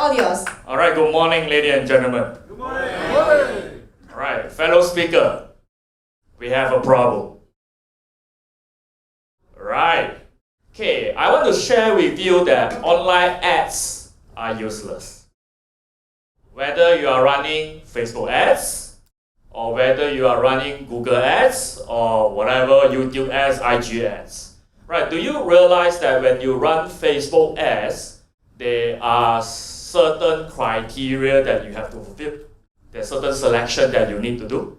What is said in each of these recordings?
all yours. All right, good morning, ladies and gentlemen. Good morning. Good morning. All right, fellow speaker, we have a problem. Right. Okay, I want to share with you that online ads are useless. Whether you are running Facebook ads, or whether you are running Google ads, or whatever, YouTube ads, IG ads. Right, do you realize that when you run Facebook ads, there are certain criteria that you have to fulfill? There's certain selection that you need to do.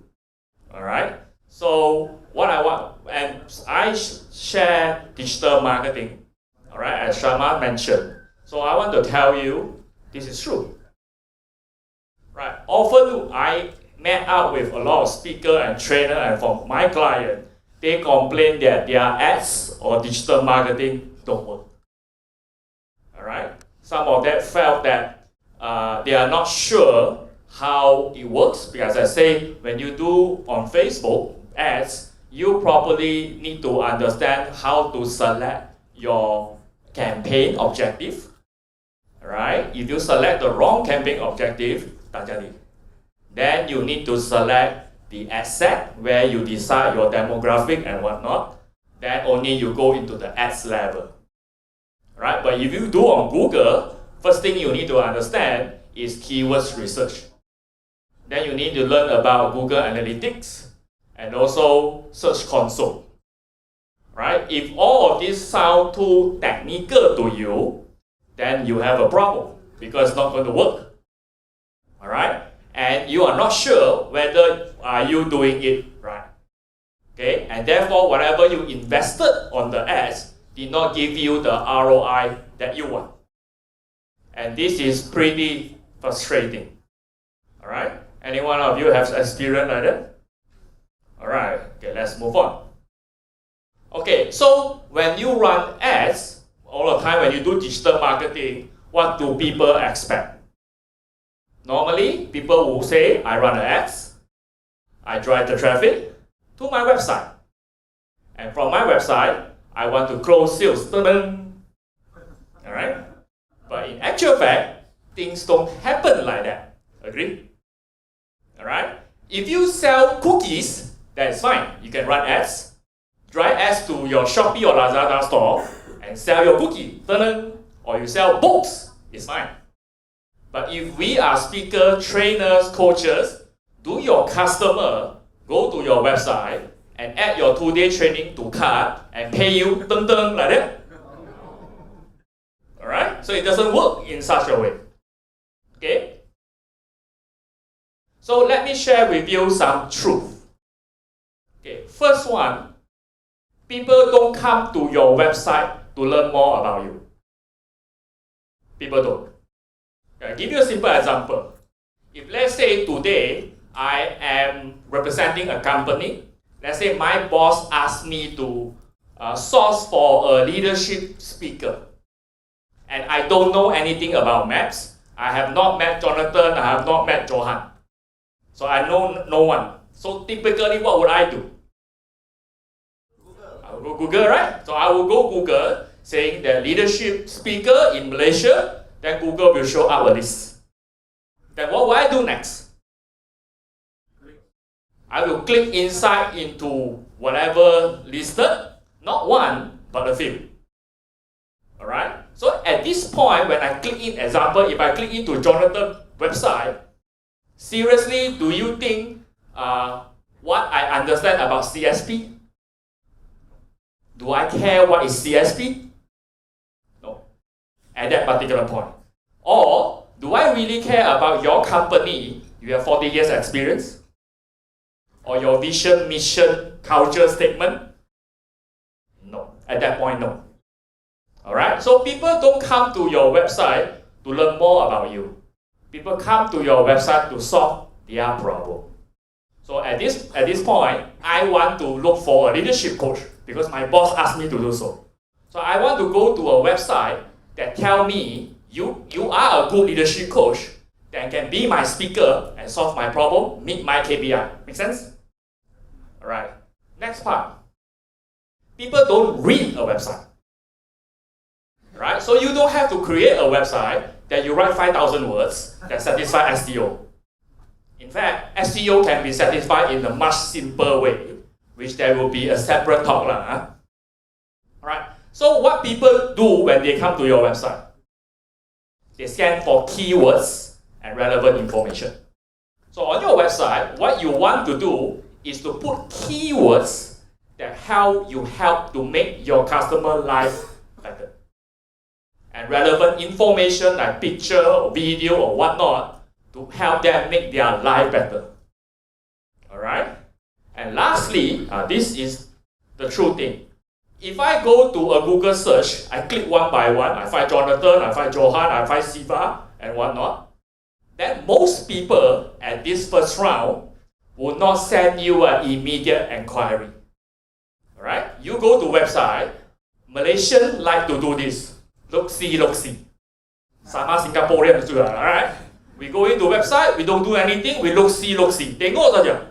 All right. So what I want, and I share digital marketing. All right, as Sharma mentioned. So I want to tell you this is true. Right. Often I met up with a lot of speaker and trainer, and from my client, they complain that their ads or digital marketing don't work. All right. Some of them felt that they are not sure how it works, because I say when you do on Facebook ads, you probably need to understand how to select your campaign objective. Right? If you select the wrong campaign objective, tak jadi. Then you need to select the ad set where you decide your demographic and whatnot. Then only you go into the ads level. Right? But if you do on Google, first thing you need to understand is keywords research. Then you need to learn about Google Analytics and also Search Console. Right? If all of these sound too technical to you, then you have a problem because it's not going to work. All right? And you are not sure whether are you doing it right. Okay? And therefore, whatever you invested on the ads did not give you the ROI that you want. And this is pretty frustrating. All right? Any one of you have experience like that? All right. Okay, let's move on. Okay, so when you run ads, all the time when you do digital marketing, what do people expect? Normally, people will say, I run ads, I drive the traffic to my website. And from my website, I want to close sales. Alright? But in actual fact, things don't happen like that. Agree? Alright? If you sell cookies, that's fine. You can run ads, drive ads to your Shopee or Lazada store, and sell your cookie. Or you sell books, it's fine. But if we are speakers, trainers, coaches, do your customer go to your website and add your 2-day training to cart and pay you like that? Alright? So it doesn't work in such a way. Okay? So let me share with you some truth. Okay, first one, people don't come to your website to learn more about you. People don't. I'll give you a simple example. If let's say today I am representing a company, let's say my boss asked me to source for a leadership speaker, and I don't know anything about maps. I have not met Jonathan, I have not met Johan. So I know no one. So typically what would I do? I will go Google, right? So I will go Google saying that leadership speaker in Malaysia. Then Google will show up a list. Then what will I do next? I will click inside into whatever listed, not one, but a few. Alright? So at this point, when I click in, example, if I click into Jonathan's website, seriously, do you think what I understand about CSP? Do I care what is CSP? At that particular point? Or do I really care about your company? You have 40 years experience? Or your vision, mission, culture statement? No. At that point, no. Alright? So people don't come to your website to learn more about you. People come to your website to solve their problem. So at this point, I want to look for a leadership coach because my boss asked me to do so. So I want to go to a website that tell me you are a good leadership coach that can be my speaker and solve my problem, meet my KPI. Make sense? Alright. Next part. People don't read a website. Right? So you don't have to create a website that you write 5,000 words that satisfy SEO. In fact, SEO can be satisfied in a much simpler way, which there will be a separate talk. Alright, so what people do when they come to your website? They scan for keywords and relevant information. So on your website, what you want to do is to put keywords that help to make your customer life better. And relevant information like picture or video or whatnot to help them make their life better. Alright? And lastly, this is the true thing. If I go to a Google search, I click one by one, I find Jonathan, I find Johan, I find Siva, and whatnot, then most people at this first round will not send you an immediate inquiry. Alright? You go to website, Malaysians like to do this. Look see. Sama Singaporean juga, alright? We go into website, we don't do anything, we look see. Tengok saja.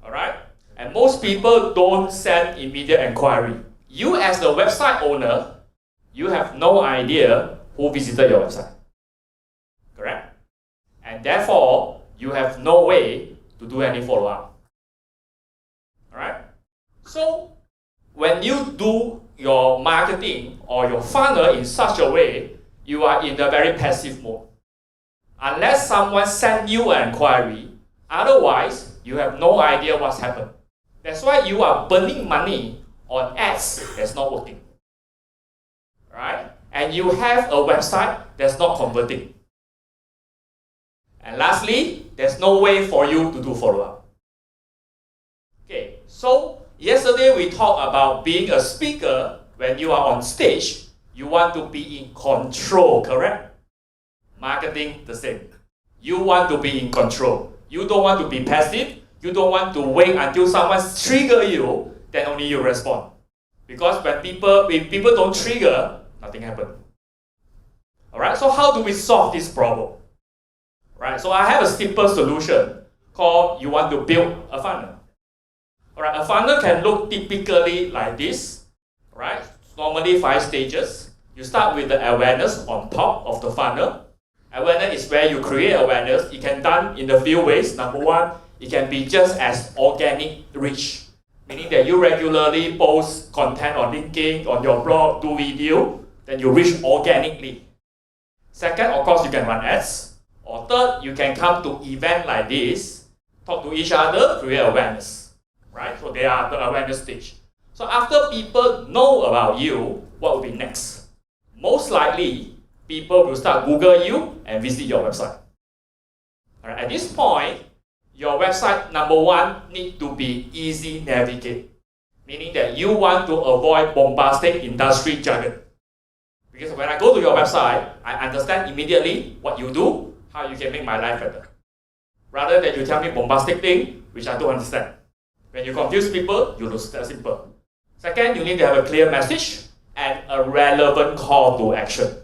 Alright? And most people don't send immediate inquiry. You as the website owner, you have no idea who visited your website. Correct? And therefore, you have no way to do any follow-up. Alright? So, when you do your marketing or your funnel in such a way, you are in a very passive mode. Unless someone sends you an inquiry, otherwise, you have no idea what's happened. That's why you are burning money on ads that's not working. Right? And you have a website that's not converting. And lastly, there's no way for you to do follow-up. Okay, so yesterday we talked about being a speaker. When you are on stage, you want to be in control, correct? Marketing, the same. You want to be in control. You don't want to be passive. You don't want to wait until someone triggers you, then only you respond. Because if people don't trigger, nothing happens. Alright, so how do we solve this problem? Right, so I have a simple solution called you want to build a funnel. Alright, a funnel can look typically like this. Right, normally 5 stages. You start with the awareness on top of the funnel. Awareness is where you create awareness. It can be done in a few ways. Number one, it can be just as organic reach, meaning that you regularly post content on LinkedIn, on your blog, do video, then you reach organically. Second, of course, you can run ads. Or third, you can come to events like this, talk to each other, create awareness. Right? So they are the awareness stage. So after people know about you, what will be next? Most likely, people will start Google you and visit your website. Alright, at this point, your website, number one, need to be easy navigate. Meaning that you want to avoid bombastic industry jargon. Because when I go to your website, I understand immediately what you do, how you can make my life better. Rather than you tell me bombastic thing, which I don't understand. When you confuse people, you lose. That's simple. Second, you need to have a clear message and a relevant call to action.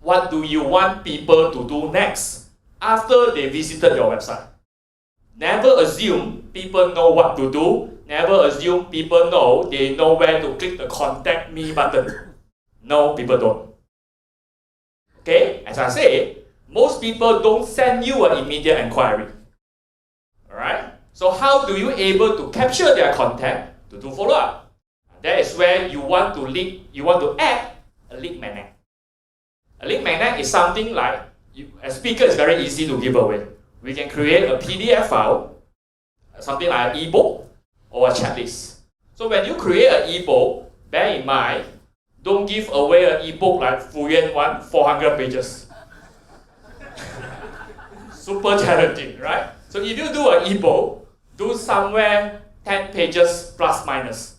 What do you want people to do next after they visited your website? Never assume people know what to do. Never assume people know they know where to click the contact me button. No, people don't. Okay, as I say, most people don't send you an immediate inquiry. Alright? So how do you able to capture their contact to do follow-up? That is where you want to add a lead magnet. A lead magnet is something like, a speaker is very easy to give away. We can create a PDF file, something like an ebook or a checklist. So when you create an ebook, bear in mind, don't give away an ebook like Fu Yuan one, 400 pages. Super challenging, right? So if you do an ebook, do somewhere 10 pages plus minus.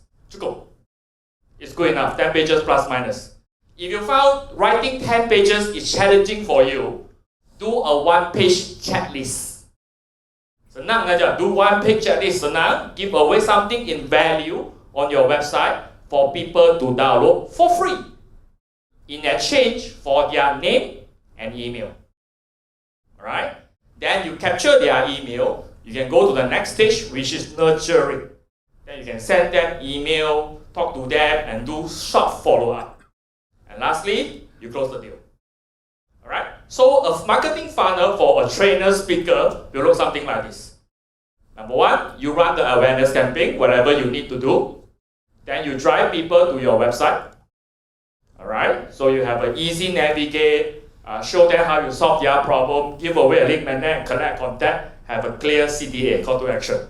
It's good enough, 10 pages plus minus. If you found writing 10 pages is challenging for you, do a 1-page checklist. Senang aja, do 1-page checklist, senang, give away something in value on your website for people to download for free in exchange for their name and email. Alright? Then you capture their email, you can go to the next stage, which is nurturing. Then you can send them email, talk to them, and do short follow-up. And lastly, you close the deal. So a marketing funnel for a trainer, speaker will look something like this. Number one, you run the awareness campaign, whatever you need to do. Then you drive people to your website. Alright, so you have an easy navigate, show them how you solve their problem, give away a link magnet, collect contact, have a clear CTA, call to action.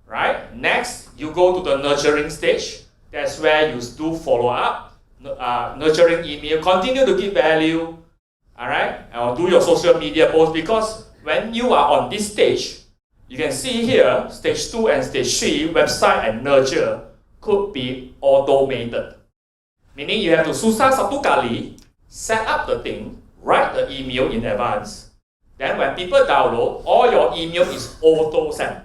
Right? Next, you go to the nurturing stage. That's where you do follow up, nurturing email, continue to give value. Alright, and do your social media posts, because when you are on this stage, you can see here, stage 2 and stage 3, website and nurture could be automated. Meaning you have to susah satu kali, set up the thing, write the email in advance. Then when people download, all your email is auto sent.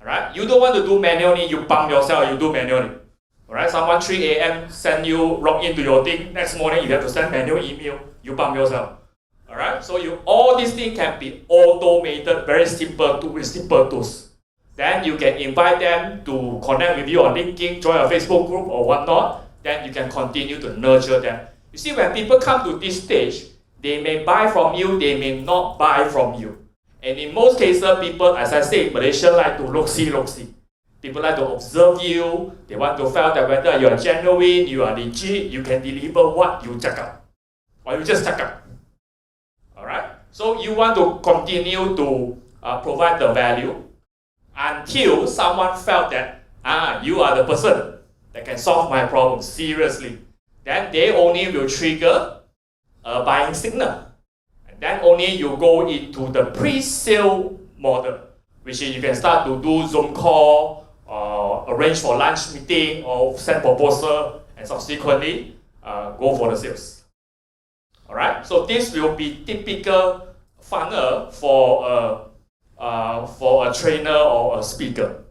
Alright? You don't want to do manually, you pump yourself, you do manually. Alright? Someone 3 a.m. send you, log into your thing, next morning you have to send manual email, you pump yourself. Alright? So all these things can be automated, very simple with simple tools. Then you can invite them to connect with you on LinkedIn, join a Facebook group or whatnot. Then you can continue to nurture them. You see, when people come to this stage, they may buy from you, they may not buy from you. And in most cases, people, as I say, in Malaysia like to look-see. People like to observe you. They want to feel that whether you are genuine, you are legit, you can deliver what you check out. Or you just check out. Alright? So you want to continue to provide the value until someone felt that, you are the person that can solve my problem seriously. Then they only will trigger a buying signal. And then only you go into the pre-sale model, which is you can start to do Zoom call, arrange for lunch meeting, or send proposal, and subsequently go for the sales. Alright, so this will be typical funnel for a trainer or a speaker.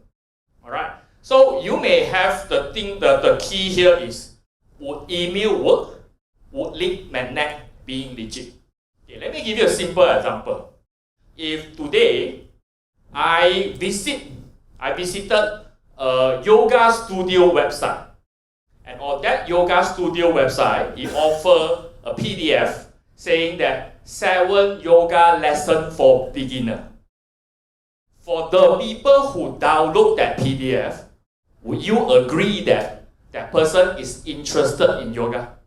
Alright. So you may have the thing, the key here is, would email work? Would link magnet being legit? Okay, let me give you a simple example. If today I visited a yoga studio website, and on that yoga studio website, it offers a PDF saying that 7 yoga lessons for beginner. For the people who download that PDF, would you agree that that person is interested in yoga?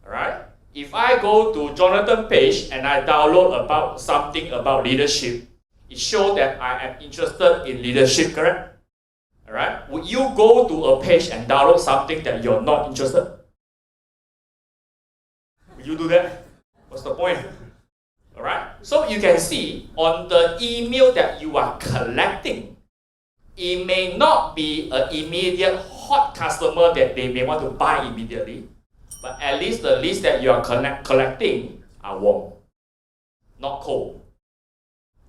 Alright? If I go to Jonathan page and I download about something about leadership, it shows that I am interested in leadership, correct? Alright? Would you go to a page and download something that you're not interested? Would you do that? What's the point? Alright? So you can see on the email that you are collecting, it may not be an immediate hot customer that they may want to buy immediately, but at least the list that you are collecting are warm, not cold.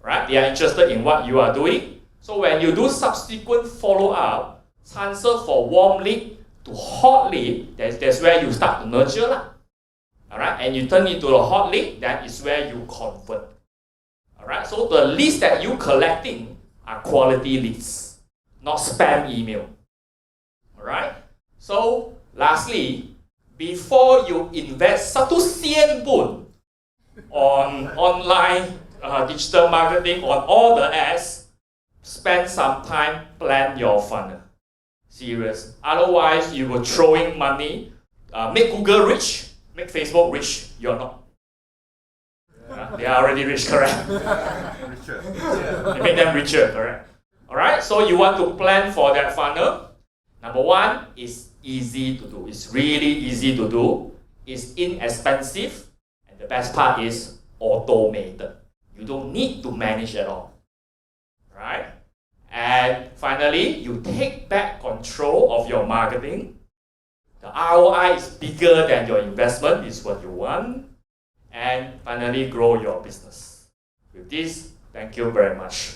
Right? They are interested in what you are doing. So when you do subsequent follow-up, transfer for warm lead to hot lead, that's where you start to nurture. Alright? And you turn into a hot lead, that is where you convert. Alright? So the leads that you collecting are quality leads, not spam email. Alright? So, lastly, before you invest 1 sen pun on online digital marketing, on all the ads, spend some time, plan your funnel. Serious. Otherwise, you will throwing money, make Google rich, make Facebook rich. You're not. They are already rich, correct? Richer. You make them richer, correct? Alright, so you want to plan for that funnel. Number one is easy to do. It's really easy to do. It's inexpensive. And the best part is automated. You don't need to manage at all. Right? And finally, you take back control of your marketing. The ROI is bigger than your investment, is what you want. And finally, grow your business. With this, thank you very much.